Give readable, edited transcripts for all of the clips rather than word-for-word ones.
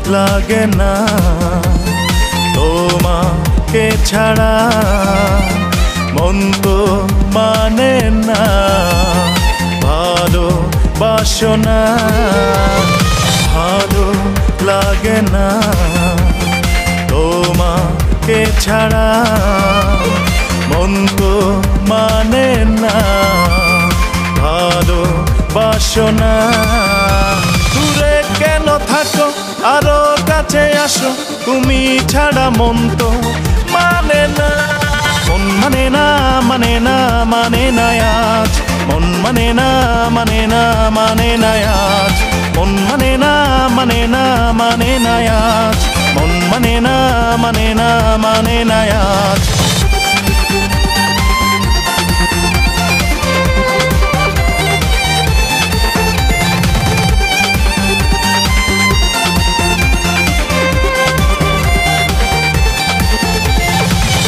লাগে না তোমাকে ছাড়া মন তো মানে না ভালোবাসো না ভালো লাগে না তোমাকে ছাড়া মন তো মানে না ভালোবাসো না দূরে কেন থাকো আরো কাছে আসো তুমি ছাড়া মন তো মানে না মন মানে না মানে না মানে না আজ মন মানে না মানে না মানে না আজ মন মানে না মানে না মানে না আজ মন মানে না মানে না মানে না আজ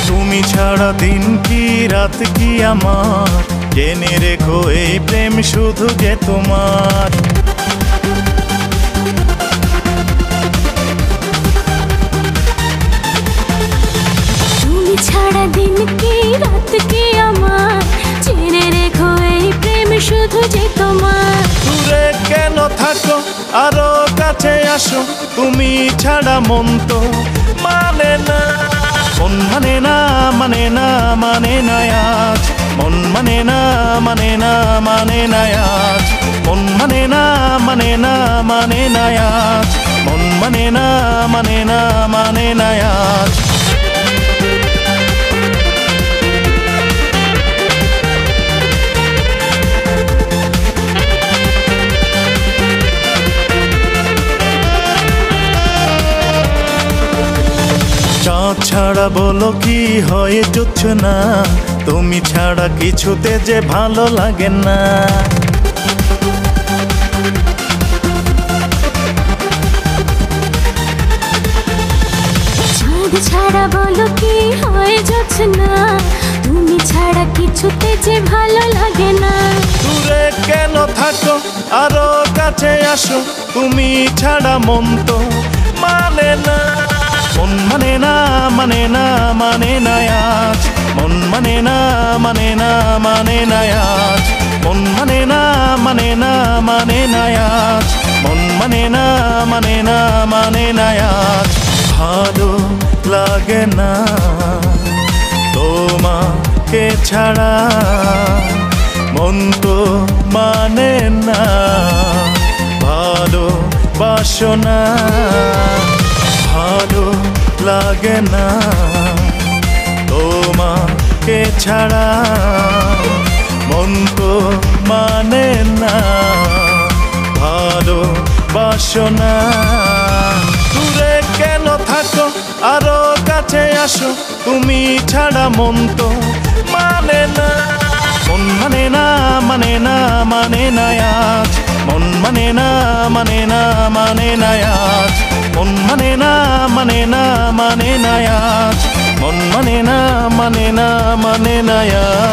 তুমি ছাড়া দিন কি রাত কি আমার জেনে রেখো এই প্রেম শুধু যে তোমার তুমি ছাড়া দিন কি রাত কি আমার জেনে রেখো এই প্রেম শুধু যে তোমার দূরে কেন থাকো আরো কাছে আসো তুমি ছাড়া মন তো মানে না মন মানে না মানে না মানে না আজ মন মানে না মানে না মানে না আজ মন মানে না মানে না মানে না আজ মন মানে না মানে না মানে না আজ চাঁদ ছাড়া বলো কি হয় জুটছে না তুমি ছাড়া কিছুতে যে ভালো লাগে না চাঁদ ছাড়া বলো কি হয় যাচ্ছে না তুমি ছাড়া কিছুতে যে ভালো লাগে না দূরে কেন থাকো আরো কাছে আসো তুমি ছাড়া মন তো মানে না মন মানে না মানে না মানে না আজ মন মানে না মানে না মানে না আজ মন মানে না মানে না মানে না আজ মন মানে না মানে না মানে না আজ ভালো লাগে না তোমাকে ছাড়া মন তো মানে না ভালোবাসো না ভালো লাগে না তোমাকে ছাড়া মন তো মানে না ভালোবাসো না দূরে কেন থাকো আরো কাছে আসো তুমি ছাড়া মন তো মানে না মন মানে না মানে না মানে না আজ মন মানে না মানে না মানে না আজ মন মানে না মানে না মানে না আজ মন মানে না মানে না মানে না আজ